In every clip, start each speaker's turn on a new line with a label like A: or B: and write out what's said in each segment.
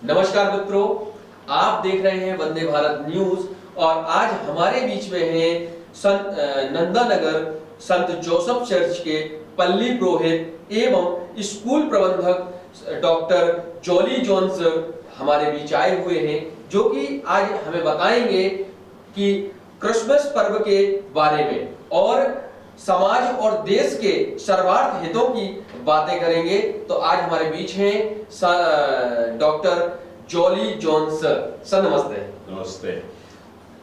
A: नमस्कार मित्रों, आप देख रहे हैं वंदे भारत न्यूज और आज हमारे बीच में हैं संत नंदानगर संत जोसेफ चर्च के पल्ली पुरोहित एवं स्कूल प्रबंधक डॉक्टर जॉली जोन्स हमारे बीच आए हुए हैं, जो कि आज हमें बताएंगे कि क्रिसमस पर्व के बारे में और समाज और देश के सर्वार्थ हितों की बातें करेंगे। तो आज हमारे बीच हैं डॉक्टर जॉली जोन्स सर। नमस्ते।
B: नमस्ते।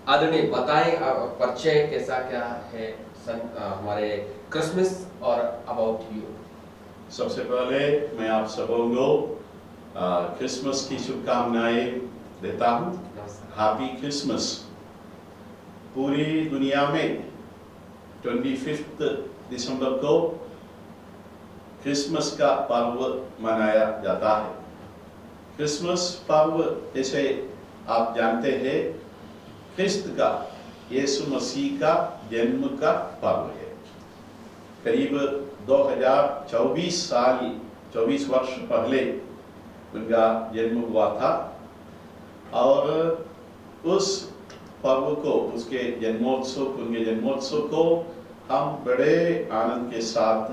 A: आदरणीय, बताएं परिचय कैसा क्या है हमारे क्रिसमस और अबाउट यू।
B: सबसे पहले मैं आप सबों को क्रिसमस की शुभकामनाएं देता हूं। Happy Christmas. पूरी दुनिया में 25 दिसंबर को क्रिसमस का पर्व मनाया जाता है। क्रिसमस पर्व जैसे आप जानते हैं ख्रिस्त का, यीशु मसीह का जन्म का पर्व है। करीब 24 वर्ष पहले उनका जन्म हुआ था और उस पर्व को, उनके जन्मोत्सव को हम बड़े आनंद के साथ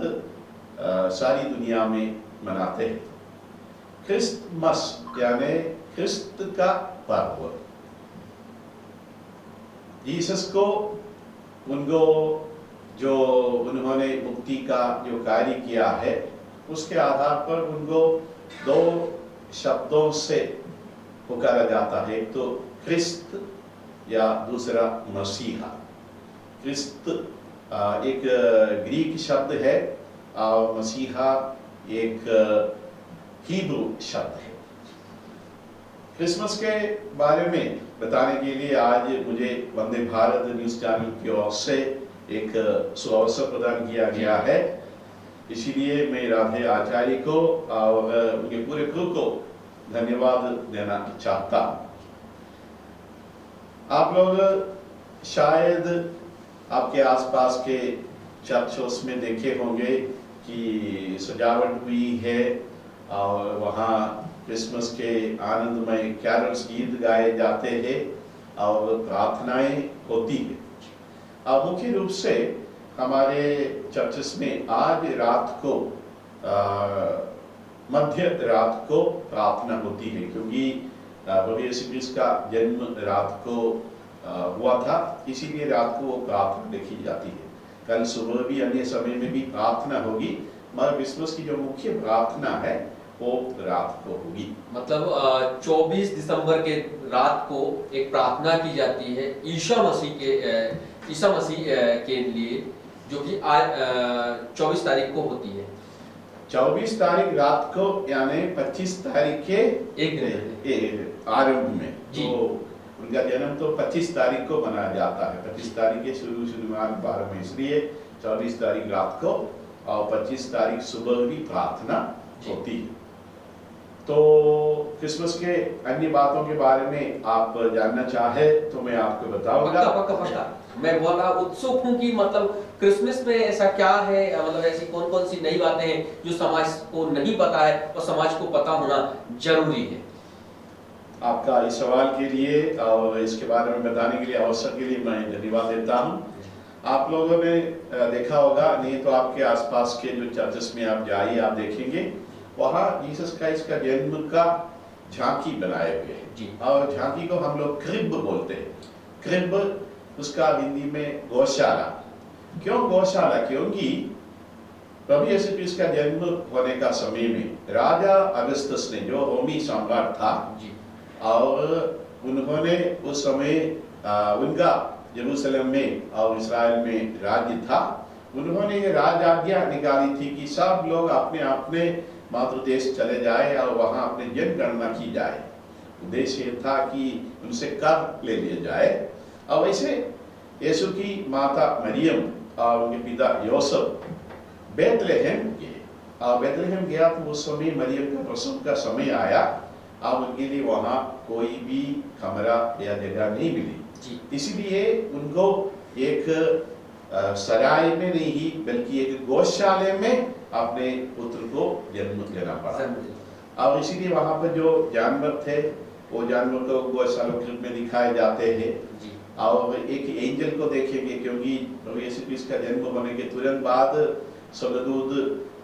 B: सारी दुनिया में मनाते हैं। क्रिसमस यानी ख्रिस्त का पर्व। जीसस को, जो उन्होंने मुक्ति का जो कार्य किया है, उसके आधार पर उनको दो शब्दों से पुकारा जाता है। एक तो ख्रिस्त या दूसरा मसीहा। ख्रिस्त एक ग्रीक शब्द है और मसीहा एक हिब्रू शब्द है। क्रिसमस के बारे में बताने के लिए आज मुझे वंदे भारत न्यूज चैनल की ओर से एक सुअवसर प्रदान किया गया है। इसीलिए मैं राधे आचार्य को और उनके पूरे क्रू को धन्यवाद देना चाहता हूँ। आप लोग शायद आपके आसपास के चर्चों में देखे होंगे कि सजावट हुई है और वहाँ क्रिसमस के आनंदमय कैरल्स गीत गाए जाते हैं और प्रार्थनाएं होती है। अब मुख्य रूप से हमारे चर्चेस में आज रात को मध्य रात को प्रार्थना होती है, क्योंकि प्रभु यीशु क्रिस्त का जन्म रात को हुआ था, इसीलिए रात को वो प्रार्थना देखी जाती है। कल सुबह भी अन्य समय में भी प्रार्थना होगी, मगर क्रिसमस की जो मुख्य प्रार्थना है वो रात को होगी।
A: मतलब 24 दिसंबर के रात को एक प्रार्थना की जाती है ईसा मसीह के लिए, जो कि आज 24 तारीख को होती है।
B: 24 तारीख रात को यानी 25 तारीख के एक आरंभ में जी। तो उनका जन्म तो 25 तारीख को मनाया जाता है। 25 तारीख के शुरू में 12 में, इसलिए 24 तारीख रात को और 25 तारीख सुबह भी प्रार्थना होती है। तो क्रिसमस के अन्य बातों के बारे में आप जानना चाहे तो मैं आपको बताऊंगा।
A: पक्का। मैं बोला उत्सुक हूँ कि मतलब क्रिसमस में ऐसा क्या है, मतलब ऐसी कौन कौन सी नई बातें हैं जो समाज को नहीं पता है और समाज को पता होना जरूरी है।
B: आपका इस सवाल के लिए और इसके बारे में बताने के लिए अवसर के लिए मैं धन्यवाद देता हूँ। आप लोगों ने देखा होगा, नहीं तो आपके आसपास के जो चर्चेस में आप जाइए, आप देखेंगे वहाँ जीसस क्राइस्ट का जन्म का झांकी बनाए हुए हैं और झांकी को हम लोग क्रिब बोलते हैं। क्रिब उसका हिंदी में गौशाला। क्यों गौशाला? क्योंकि प्रभु यीशु क्रिस्त का जन्म होने का समय में राजा अगस्तस ने, जो रोमी सम्राट था जी, और उन्होंने उस समय उनका यरूशलेम में और इस्राएल में राज्य था। उन्होंने ये राज आज्ञा निकाली थी कि सब लोग अपने अपने मातृ देश चले जाए और वहां अपने जनगणना की जाए। उद्देश्य ये था कि उनसे कर ले लिया जाए। और वैसे यीशु की माता मरियम और उनके पिता योसेफ बेथलेहम गए और बेथलेहम गया तो उस समय मरियम का प्रसव का समय आया और उनके लिए वहाँ कोई भी कमरा या जगह नहीं मिली। इसलिए उनको एक सराय में नहीं बल्कि एक गौशाले में अपने पुत्र को जन्म देना पड़ा। और इसीलिए वहाँ पर जो जानवर थे वो जानवर को गोशालोकृत में दिखाए जाते हैं।
A: जी।
B: और एक एंजल को देखेंगे, क्योंकि प्रभु यीशु क्रिस्ट का जन्म होने के तुरंत बाद स्वर्गदूत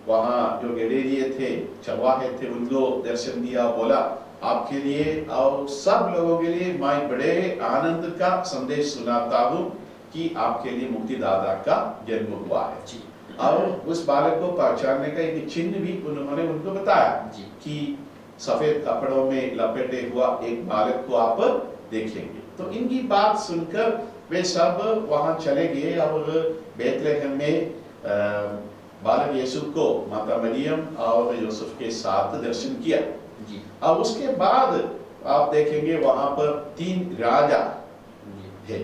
B: वहाँ जो गलीलिये थे, चरवाहे थे, उनको दर्शन दिया, बोला आपके लिए और सब लोगों के लिए मैं बड़े आनंद का संदेश सुनाता हूँ कि आपके लिए मुक्तिदाता का जन्म हुआ है।
A: जी।
B: और उस बालक को पहचानने का एक चिन्ह भी उन्होंने उनको बताया
A: जी।
B: कि सफेद कपड़ों में लपेटे हुआ एक बालक को आप देखेंगे। तो इनकी बात सुनकर वे सब वहां चले गए और बेथलेहम में बालक यीशु को माता मरियम और यूसुफ के साथ दर्शन किया।
A: जी।
B: और उसके बाद आप देखेंगे वहां पर 3 राजा है।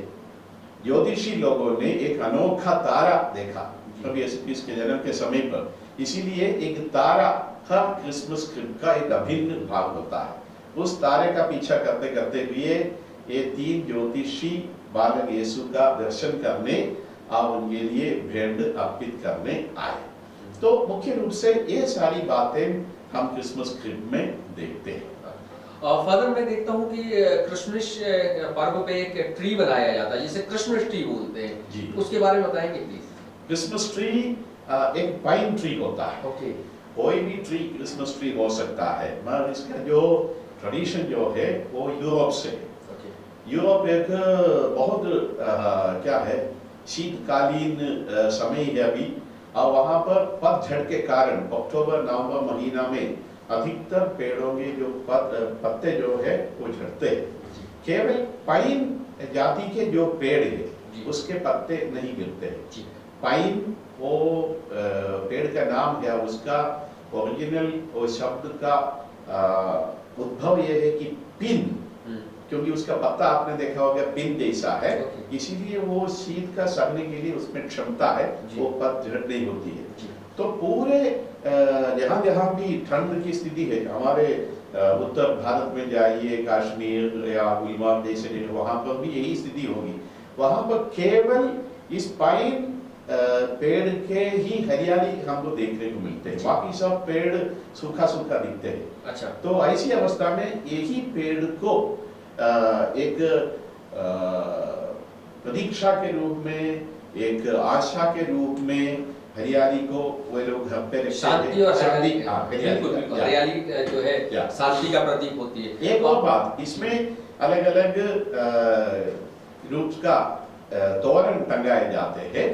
B: ज्योतिषी लोगों ने एक अनोखा तारा देखा प्रभु यीशु क्रिस्ट के जन्म के समय पर। इसीलिए एक तारा हर क्रिसमस का एक अभिन्न भाग होता है। उस तारे का पीछा करते करते हुए ये 3 ज्योतिषी बालक यीशु का दर्शन करने और उनके लिए भेंट अर्पित करने आए। तो मुख्य रूप से ये सारी बातें हम क्रिसमस क्रिब में देखते हैं।
A: फादर, मैं देखता हूँ कि क्रिसमस पर्व पे एक ट्री बनाया जाता है जिसे क्रिसमस ट्री बोलते हैं।
B: जी।
A: उसके बारे में बताएंगे प्लीज।
B: क्रिसमस ट्री एक पाइन ट्री होता है।
A: ओके।
B: कोई भी ट्री क्रिसमस ट्री हो सकता है, मगर इसका जो ट्रेडिशन जो है वो यूरोप से है। यूरोप एक बहुत क्या है, शीतकालीन समय है अभी, और वहाँ पर पतझड़ के कारण अक्टूबर नवंबर महीना में अधिकतर पेड़ों के जो पत्ते जो है वो झड़ते हैं। केवल पाइन जाति के जो पेड़ है उसके पत्ते नहीं गिरते हैं। पाइन वो पेड़ का नाम है, उसका ओरिजिनल वो शब्द का उद्भव ये है कि पिन, क्योंकि उसका पत्ता आपने देखा होगा पिन जैसा है, इसीलिए वो शीत का सहने के लिए उसमें क्षमता है, वो पतझड़ नहीं होती है। तो पूरे जहाँ जहाँ भी ठंड की स्थिति है, हमारे उत्तर भारत में जाइए, कश्मीर या गुलमर्ग जैसे जगह, वहाँ पर भी यही स्थिति होगी। वहाँ पर केवल इस पाइन पेड़ के ही हरियाली हमको देखने को मिलते हैं, बाकी सब पेड़ सूखा सूखा दिखते हैं।
A: अच्छा।
B: तो ऐसी अवस्था में यही पेड़ को एक प्रतीक्षा के रूप में, एक आशा के रूप में, हरियाली को वे लोग घर पे
A: शांति और हरियाली जो है शांति का प्रतीक होती है।
B: एक और बात, इसमें अलग अलग रूप का तोरण टंगाए जाते हैं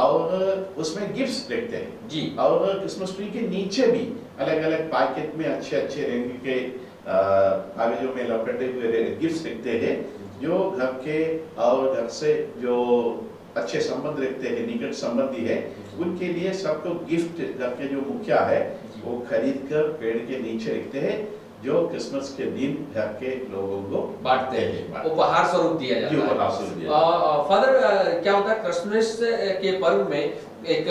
B: और उसमें गिफ्ट्स देखते हैं
A: जी।
B: और क्रिसमस ट्री के नीचे भी अलग अलग पैकेट में अच्छे अच्छे रंग के कागजों में लपेटे हुए गिफ्ट्स देखते हैं, जो घर के और घर से जो अच्छे संबंध रखते हैं, निकट संबंधी है, उनके लिए सबको गिफ्ट घर के जो मुखिया है वो खरीद कर पेड़ के नीचे रखते हैं, जो क्रिसमस के दिन घर के लोगों को
A: बांटते हैं, उपहार स्वरूप दिया जाता है। फादर, क्या होता है क्रिसमस के पर्व में एक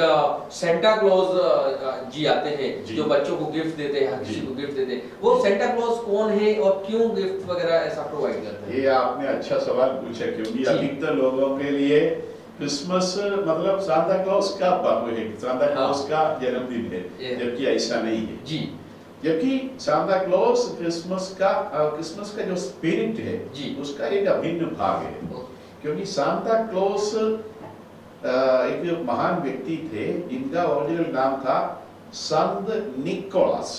A: सेंटा क्लॉज जी आते हैं जो बच्चों को गिफ्ट देते हैं, हर किसी को गिफ्ट देते हैं। वो सेंटा क्लॉज कौन है और क्यों गिफ्ट वगैरह ऐसा प्रोवाइड करते हैं?
B: ये आपने अच्छा सवाल पूछा, क्योंकि अधिकतर लोगों के लिए क्रिसमस मतलब सांता क्लॉज का पर्व है, सांता क्लॉज का जन्मदिन है, जबकि ऐसा नहीं है
A: जी।
B: जबकि सांता क्लॉज क्रिसमस का जो स्पिरिट है जी, उसका एक अभिन्न भाग है। क्योंकि सांता क्लॉज एक महान व्यक्ति थे, इनका ओरिजिनल नाम था संत निकोलस।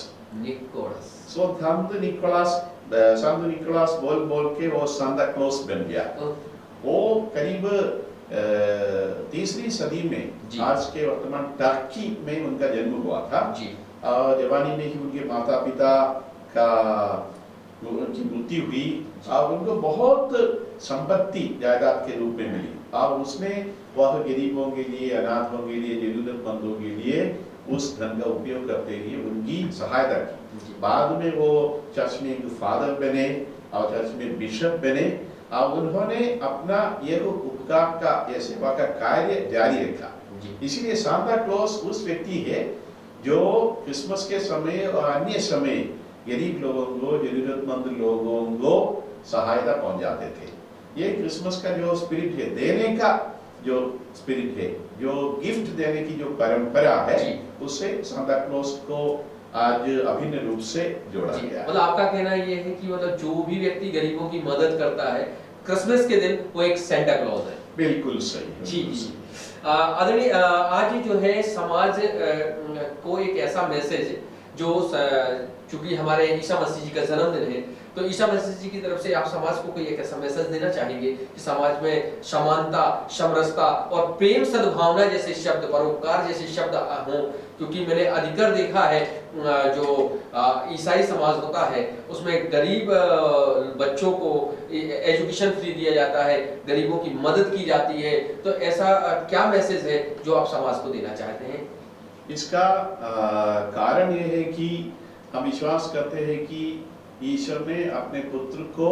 B: सो संत निकोलस बोल बोल के वो सांता क्लॉज बन गया। वो करीब 3वीं सदी में आज के वर्तमान टर्की में उनका जन्म हुआ था जी। जवानी में ही उनके माता पिता का उनकी मृत्यु हुई और उनको बहुत संपत्ति जायदाद के रूप में मिली और उसमें वह गरीबों के लिए, अनाथों के लिए, जरूरतमंदों के लिए उस धन का उपयोग करते हुए उनकी सहायता की। बाद में वो चर्च में एक फादर बने और चर्च में बिशप बने और उन्होंने अपना यह उपकार का, यह सेवा का कार्य जारी रखा। इसीलिए सांता क्लॉज उस व्यक्ति है जो क्रिसमस के समय और अन्य समय गरीब लोगों को, जरूरतमंद लोगों को सहायता पहुंचाते थे। ये क्रिसमस का जो स्पिरिट है, देने का जो स्पिरिट है, जो गिफ्ट देने की जो परंपरा है, उससे सांता क्लॉज को आज अभिन्न रूप से जोड़ा
A: जी,
B: गया है।
A: मतलब आपका कहना ये है कि मतलब जो भी व्यक्ति गरीबों की मदद करता है क्रिसमस के दिन वो एक सेंटा क्लॉज है।
B: बिल्कुल सही,
A: जी
B: बिल्कुल
A: जी।
B: सही।
A: आदरणीय, आज जो है समाज को एक ऐसा मैसेज जो चूंकि हमारे ईसा मसीह जी का जन्मदिन है, तो ईसा मसीह जी की तरफ से आप समाज को कोई एक ऐसा मैसेज देना चाहेंगे कि समाज में समानता, समरसता और प्रेम सद्भावना जैसे शब्द, परोपकार जैसे शब्द हों? क्योंकि मैंने अधिकतर देखा है जो ईसाई समाज होता है उसमें गरीब बच्चों को एजुकेशन फ्री दिया जाता है, गरीबों की मदद की जाती है, तो ऐसा क्या मैसेज है जो आप समाज को देना चाहते हैं?
B: इसका कारण ये है कि हम विश्वास करते हैं कि ईश्वर ने अपने पुत्र को,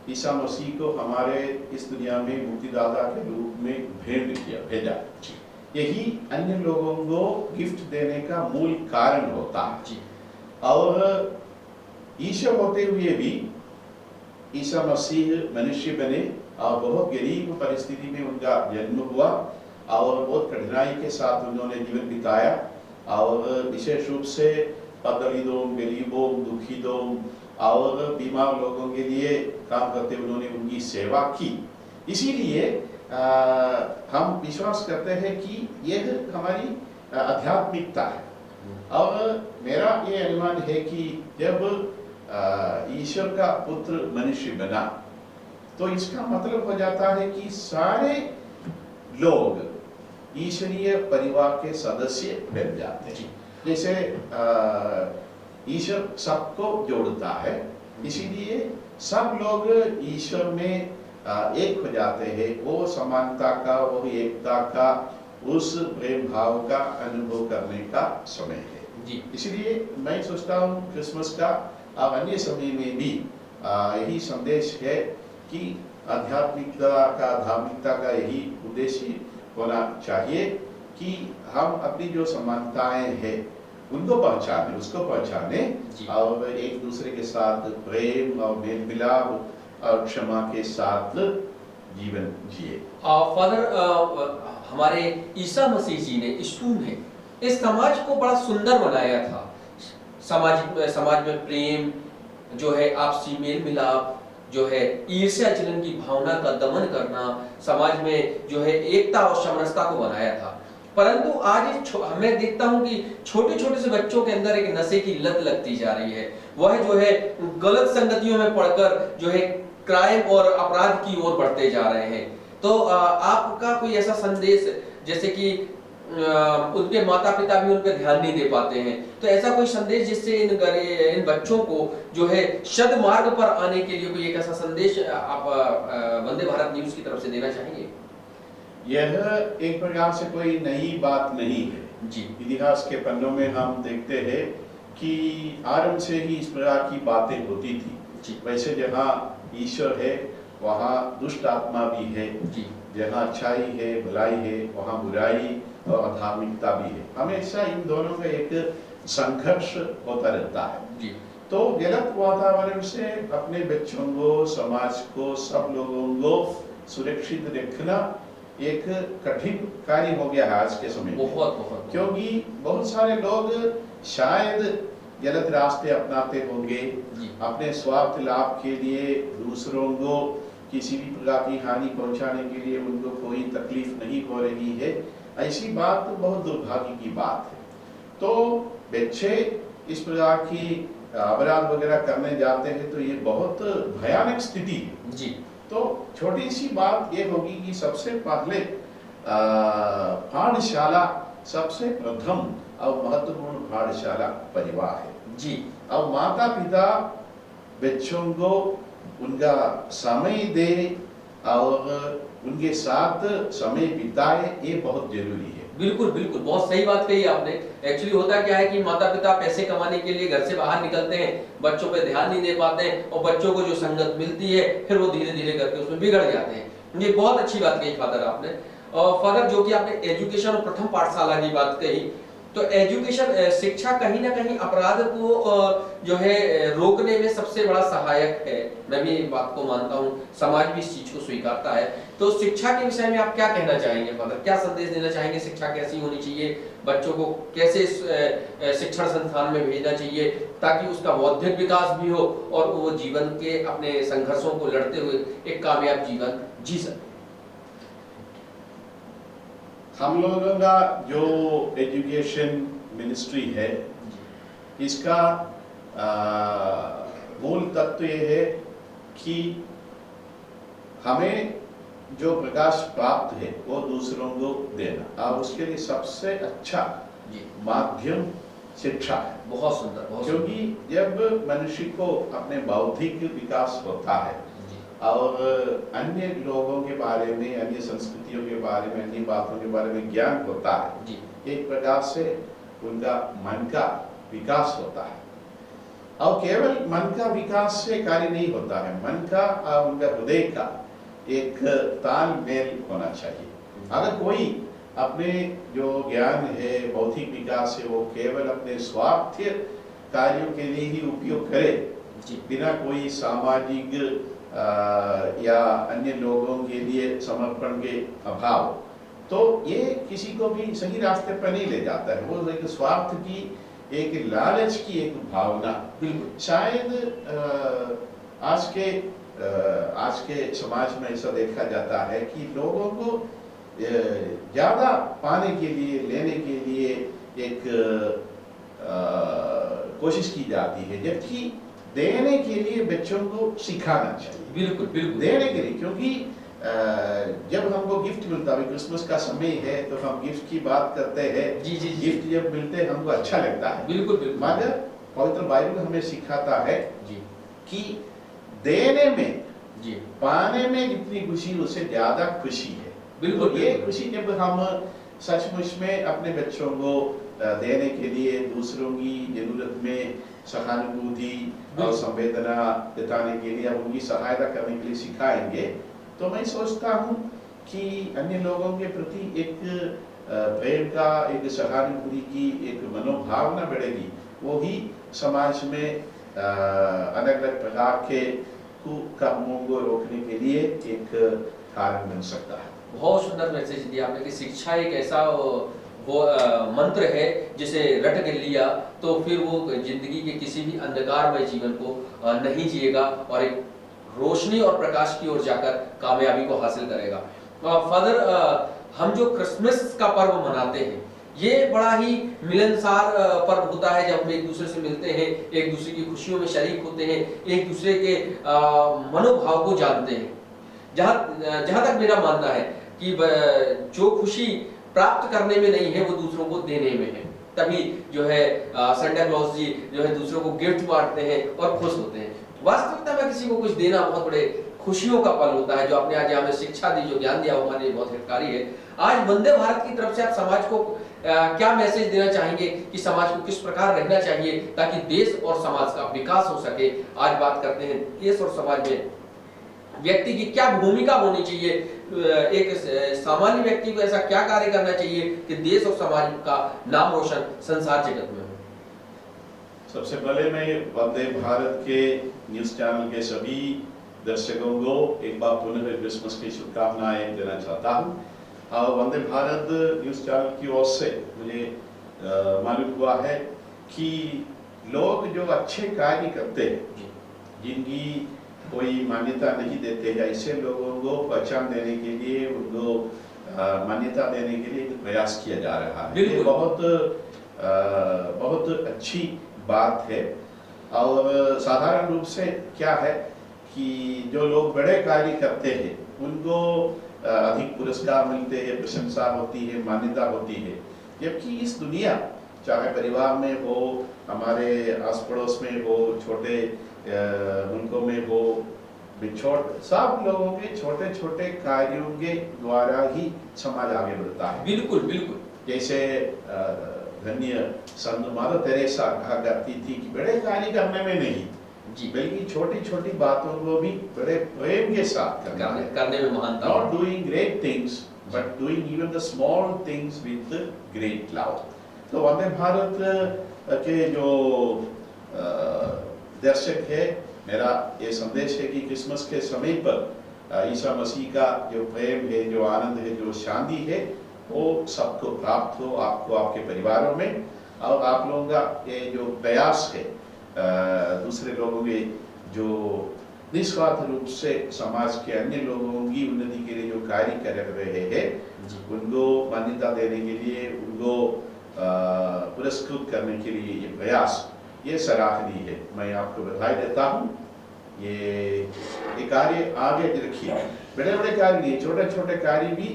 B: ईसा मसीह को हमारे इस दुनिया में मुक्तिदाता के रूप में भेजा। यही अन्य लोगों को गिफ्ट देने का मूल कारण होता है
A: जी।
B: और ईश्वर होते हुए भी ईसा मसीह मनुष्य बने और बहुत गरीब परिस्थिति में उनका जन्म हुआ और बहुत कठिनाई के साथ उन्होंने जीवन बिताया और विशेष रूप से दलितों, गरीबों, दुखितों और बीमार लोगों के लिए काम करते उन्होंने उनकी सेवा की। इसीलिए हम विश्वास करते हैं कि यह हमारी आध्यात्मिकता है और मेरा ये अनुमान है कि जब ईश्वर का पुत्र मनुष्य बना तो इसका मतलब हो जाता है कि सारे लोग ईश्वरीय परिवार के सदस्य बन जाते हैं। जैसे ईश्वर सबको जोड़ता है, इसीलिए सब लोग ईश्वर में एक हो जाते हैं। वो समानता का, वो एकता का, उस प्रेम भाव का अनुभव करने का समय है
A: जी।
B: इसलिए मैं सोचता हूँ क्रिसमस का और अन्य समय में भी यही संदेश है कि आध्यात्मिकता का, धार्मिकता का यही उद्देश्य होना चाहिए कि हम अपनी जो समानताएं हैं उनको पहचाने, उसको पहचाने और एक दूसरे के साथ प्रेम और मेल मिलाप और क्षमा के साथ जीवन जिए।
A: फादर, हमारे ईसा मसीह जी ने, यीशु ने इस समाज को बड़ा सुंदर बनाया था। समाज में प्रेम जो है, आपसी मेल मिलाप जो है, ईर्ष्या जलन की भावना का दमन करना, समाज में जो है एकता और समरसता को बनाया था। परंतु आज मैं देखता हूं कि छोटे छोटे से बच्चों के अंदर एक नशे की लत लगती जा रही है। वह जो है गलत संगतियों में पड़कर जो है क्राइम और अपराध की ओर बढ़ते जा रहे हैं। तो आपका कोई ऐसा संदेश, जैसे कि उनके माता पिता भी उन पर ध्यान नहीं दे पाते हैं, तो ऐसा कोई संदेश जिससे इन बच्चों को जो है सद मार्ग पर आने के लिए कोई एक ऐसा संदेश आप वंदे भारत न्यूज की तरफ से देना चाहेंगे?
B: यह एक प्रकार से कोई नई बात नहीं है
A: जी।
B: इतिहास के पन्नों में हम देखते हैं कि आरंभ से ही इस प्रकार की बातें होती थी
A: जी।
B: वैसे जहाँ ईश्वर है वहाँ दुष्ट आत्मा भी है
A: जी।
B: जहाँ अच्छाई है, भलाई है, वहाँ बुराई और अधार्मिकता भी है। हमेशा इन दोनों का एक संघर्ष होता रहता है
A: जी।
B: तो गलत वातावरण से अपने बच्चों को, समाज को, सब लोगों को सुरक्षित रखना एक कठिन कार्य हो गया है आज के समय में।
A: बहुत
B: क्योंकि बहुत सारे लोग शायद गलत रास्ते अपनाते होंगे, अपने स्वार्थ लाभ के लिए दूसरों को किसी भी प्रकार की हानि पहुंचाने के लिए उनको कोई तकलीफ नहीं हो रही है। ऐसी बात बहुत दुर्भाग्य की बात है। तो बच्चे इस प्रकार की अपराध वगैरह करने जाते हैं तो ये बहुत भयानक स्थिति है
A: जी।
B: तो छोटी सी बात ये होगी कि सबसे पहले पाठशाला, सबसे प्रथम और महत्वपूर्ण पाठशाला परिवार है
A: जी।
B: और माता पिता बच्चों को उनका समय दे और उनके साथ समय बिताए, ये बहुत जरूरी है।
A: बिल्कुल बिल्कुल, बहुत सही बात कही आपने। एक्चुअली होता क्या है कि माता पिता पैसे कमाने के लिए घर से बाहर निकलते हैं, बच्चों पे ध्यान नहीं दे पाते हैं और बच्चों को जो संगत मिलती है फिर वो धीरे धीरे करके उसमें बिगड़ जाते हैं। ये बहुत अच्छी बात कही फादर आपने। और फादर, जो कि आपने एजुकेशन और प्रथम पाठशाला की बात कही, तो एजुकेशन शिक्षा कहीं ना कहीं अपराध को जो है रोकने में सबसे बड़ा सहायक है। मैं भी बात को मानता हूँ, समाज भी इस चीज को स्वीकारता है। तो शिक्षा के विषय में आप क्या कहना चाहेंगे फादर, क्या संदेश देना चाहेंगे? शिक्षा कैसी होनी चाहिए, बच्चों को कैसे शिक्षण संस्थान में भेजना चाहिए ताकि उसका बौद्धिक विकास भी हो और वो जीवन के अपने संघर्षों को लड़ते हुए एक कामयाब जीवन जी सके?
B: हम लोगों का जो एजुकेशन मिनिस्ट्री है, इसका मूल तत्व ये है कि हमें जो प्रकाश प्राप्त है वो दूसरों को देना, और उसके लिए सबसे अच्छा माध्यम शिक्षा है।
A: बहुत सुंदर, बहुत
B: क्योंकि जब मनुष्य को अपने बौद्धिक विकास होता है और अन्य लोगों के बारे में, अन्य संस्कृतियों के बारे में, अन्य बातों के बारे में ज्ञान होता है, एक प्रकार से उनका मन का विकास होता है। और केवल मन का विकास से कार्य नहीं होता है, मन का और उनका हृदय का एक तालमेल होना चाहिए। अगर कोई अपने जो ज्ञान है, बौद्धिक विकास है, वो केवल अपने स्वार्थ कार्यों के लिए ही उपयोग करे, बिना कोई सामाजिक या अन्य लोगों के लिए समर्पण के अभाव, तो ये किसी को भी सही रास्ते पर नहीं ले जाता है। वो एक स्वार्थ की, एक लालच की एक भावना, शायद आज के समाज में ऐसा देखा जाता है कि लोगों को ज्यादा पाने के लिए, लेने के लिए एक कोशिश की जाती है, जबकि देने के लिए बच्चों को सिखाना चाहिए।
A: बिल्कुल बिल्कुल, देने के लिए,
B: क्योंकि जब हमको गिफ्ट मिलता है, क्रिसमस का समय है तो हम गिफ्ट की बात करते हैं। गिफ्ट जब मिलते हैं हमको अच्छा लगता है।
A: बिल्कुल बिल्कुल,
B: मगर पवित्र बाइबल हमें सिखाता है कि देने में, पाने में जितनी खुशी उससे ज्यादा खुशी है। बिल्कुल, ये खुशी जब हम सचमुच में अपने बच्चों को देने के लिए, दूसरों की जरूरत में सहानुभूति और संवेदना जताने के लिए, उनकी सहायता करने के लिए सिखाएंगे, तो मैं सोचता हूँ कि अन्य लोगों के प्रति एक प्रेम का, एक सहानुभूति की एक मनोभावना बढ़ेगी। वो ही समाज में अलग अलग प्रकार के कुकर्मों को रोकने के लिए एक कारण बन सकता है।
A: बहुत सुंदर मैसेज दिया आपने कि शिक्षा एक ऐसा वो मंत्र है जिसे रट के लिया तो फिर वो जिंदगी के किसी भी अंधकारमय जीवन को नहीं जिएगा और एक रोशनी और प्रकाश की ओर जाकर कामयाबी को हासिल करेगा। फादर, हम जो क्रिसमस का पर्व मनाते हैं, ये बड़ा ही मिलनसार पर्व होता है, जब हम एक दूसरे से मिलते हैं, एक दूसरे की खुशियों में शरीक होते हैं, एक दूसरे के मनोभाव को जानते हैं। जहाँ तक मेरा मानना है कि जो खुशी प्राप्त करने में नहीं है वो दूसरों को देने में है, तभी जो है सेंटा क्लॉज जी जो है दूसरों को गिफ्ट बांटते हैं और खुश होते हैं। वास्तविकता में किसी को कुछ देना बहुत बड़े खुशियों का पल होता है। जो आपने आज हमें शिक्षा दी, जो ज्ञान दिया, वो हमारे लिए बहुत हितकारी है। आज वंदे भारत की तरफ से आप समाज को क्या मैसेज देना चाहेंगे कि समाज को किस प्रकार रहना चाहिए ताकि देश और समाज का विकास हो सके? आज बात करते हैं देश और समाज में व्यक्ति की क्या भूमिका होनी चाहिए, एक सामान्य व्यक्ति को ऐसा क्या कार्य करना चाहिए कि देश और समाज का नाम रोशन संसार जगत में हो?
B: सबसे पहले मैं वंदे भारत के न्यूज चैनल के सभी दर्शकों को एक बार पुनः क्रिसमस की शुभकामनाएं देना चाहता हूं। और वंदे भारत न्यूज चैनल की ओर से मुझे मालूम हुआ है कि लोग जो अच्छे कार्य करते हैं, जिनकी कोई मान्यता नहीं देते हैं, ऐसे लोगों को पहचान देने के लिए, उनको मान्यता देने के लिए प्रयास किया जा रहा है। ये बहुत अच्छी बात है। और साधारण रूप से क्या है कि जो लोग बड़े कार्य करते हैं उनको अधिक पुरस्कार मिलते हैं, प्रशंसा होती है, मान्यता होती है, जबकि इस दुनिया, चाहे परिवार में हो, हमारे आस पड़ोस में हो, छोटे मुल्कों में हो, सब लोगों के छोटे छोटे कार्यों के द्वारा ही समाज आगे बढ़ता है।
A: बिल्कुल बिल्कुल,
B: जैसे धन्य संत माता तेरेसा कहा करती थी कि बड़े कार्य करने में नहीं बल्कि छोटी छोटी बातों को भी बड़े प्रेम के साथ
A: करने में महानता।
B: Not doing great things, but doing even the small things with great love. तो वंदे भारत के जो दर्शक है, मेरा ये संदेश है कि क्रिसमस के समय पर ईसा मसीह का जो प्रेम है, जो आनंद है, जो शांति है, वो सबको प्राप्त हो, आपको, आपके परिवारों में, और आप लोगों का ये जो प्रयास है दूसरे लोगों के जो निस्वार्थ रूप से समाज के अन्य लोगों की उन्नति के लिए जो कार्य कर रहे हैं, उनको मान्यता देने के लिए, उनको पुरस्कृत करने के लिए ये प्रयास, ये सराहनीय है। मैं आपको बधाई देता हूँ। ये कार्य आगे रखिए। बड़े बड़े कार्य नहीं, छोटे छोटे कार्य भी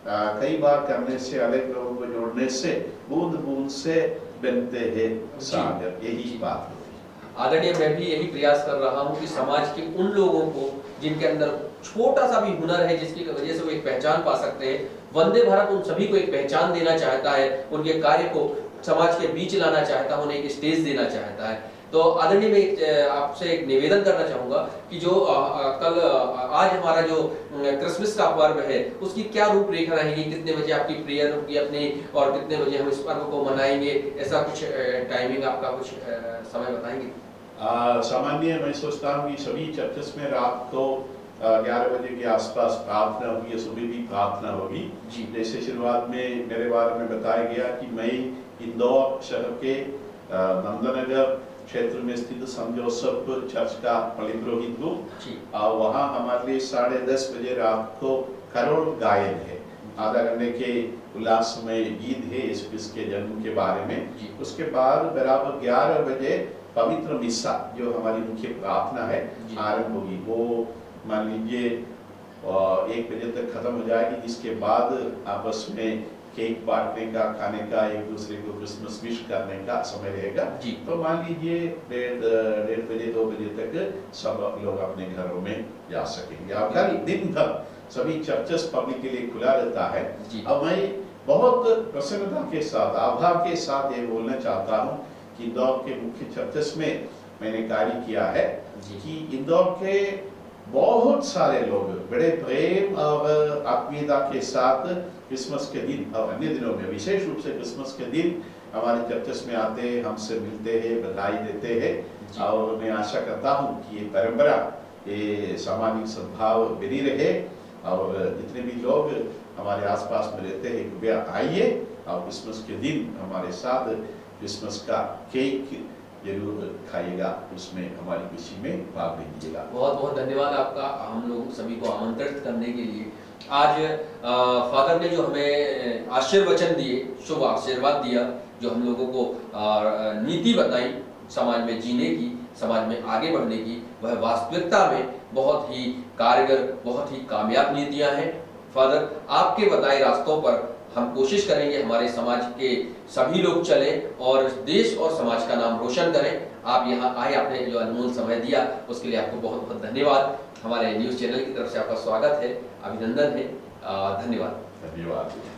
B: कई बार करने से, अलग लोगों को जोड़ने से, बूंद बूंद से बनते हैं सागर, यही बात होती है।
A: आदरणीय, मैं भी यही प्रयास कर रहा हूँ कि समाज के उन लोगों को जिनके अंदर छोटा सा भी हुनर है, जिसकी वजह से वो एक पहचान पा सकते हैं, वंदे भारत उन सभी को एक पहचान देना चाहता है, उनके कार्य को समाज के बीच लाना चाहता है, उन्हें एक स्टेज देना चाहता है। तो आदरणीय, मैं आपसे एक निवेदन करना चाहूँगा कि जो आज हमारा जो क्रिसमस का पर्व है, उसकी क्या रूपरेखा रहेगी, कितने बजे आपकी प्रेयर होगी अपनी, और कितने बजे हम इस पर्व को मनाएंगे, ऐसा कुछ टाइमिंग आपका कुछ समय बताएंगे?
B: सामान्य मैं सोचता हूँ कि सभी चर्चेस में रात को 11 बजे के आसपास प्रार्थना होगी, या सुबह भी प्रार्थना होगी। जैसे शुरुआत में मेरे बारे में बताया गया कि मैं इंदौर शहर के नंदनगर क्षेत्र में स्थित संत जोसेफ चर्च का पलिब्रोहित हूँ, और वहाँ हमारे लिए 10:30 बजे रात को करोड़ गायन है। आधा घंटे के उल्लासमय गीत है यीशु मसीह के जन्म के बारे में। उसके बाद बराबर 11 बजे पवित्र मिस्सा, जो हमारी मुख्य प्रार्थना है, आरंभ होगी। वो मान लीजिए 1 बजे तक खत्म हो जाएगी, जिसके बाद आपस में केक बांटने का, खाने का, एक दूसरे को क्रिसमस विश करने का समय रहेगा। तो मान लीजिए 1:30 बजे 2 बजे तक सब लोग अपने घरों में जा सकेंगे। और कल दिन भर सभी चर्चेस पब्लिक के लिए खुला रहता है। अब मैं बहुत प्रसन्नता के साथ, आभार के साथ ये बोलना चाहता हूँ कि इंदौर के मुख्य चर्चेस में मैंने कार्य किया है कि इंदौर के बहुत सारे लोग बड़े प्रेम और आत्मीयता के साथ क्रिसमस के दिन और अन्य दिनों में, विशेष रूप से क्रिसमस के दिन, हमारे चर्चेस में आते हैं, हमसे मिलते हैं, बधाई देते हैं। और मैं आशा करता हूँ कि ये परंपरा, ये सामाजिक सद्भाव बनी रहे, और जितने भी लोग हमारे आसपास में रहते हैं, कृपया आइए और क्रिसमस के दिन हमारे साथ क्रिसमस का केक जरूर खाइएगा, उसमें हमारी खुशी में भाग लीजिएगा।
A: बहुत बहुत धन्यवाद आपका, हम लोग सभी को आमंत्रित करने के लिए। आज फादर ने जो हमें आशीर्वचन दिए, शुभ आशीर्वाद दिया, जो हम लोगों को नीति बताई समाज में जीने की, समाज में आगे बढ़ने की, वह वास्तविकता में बहुत ही कारगर, बहुत ही कामयाब नीतियां हैं। फादर, आपके बताए रास्तों पर हम कोशिश करेंगे हमारे समाज के सभी लोग चलें और देश और समाज का नाम रोशन करें। आप यहाँ आए, आपने जो अनमोल समय दिया, उसके लिए आपको बहुत बहुत धन्यवाद। हमारे न्यूज़ चैनल की तरफ से आपका स्वागत है, अभिनंदन है, धन्यवाद।
B: धन्यवाद।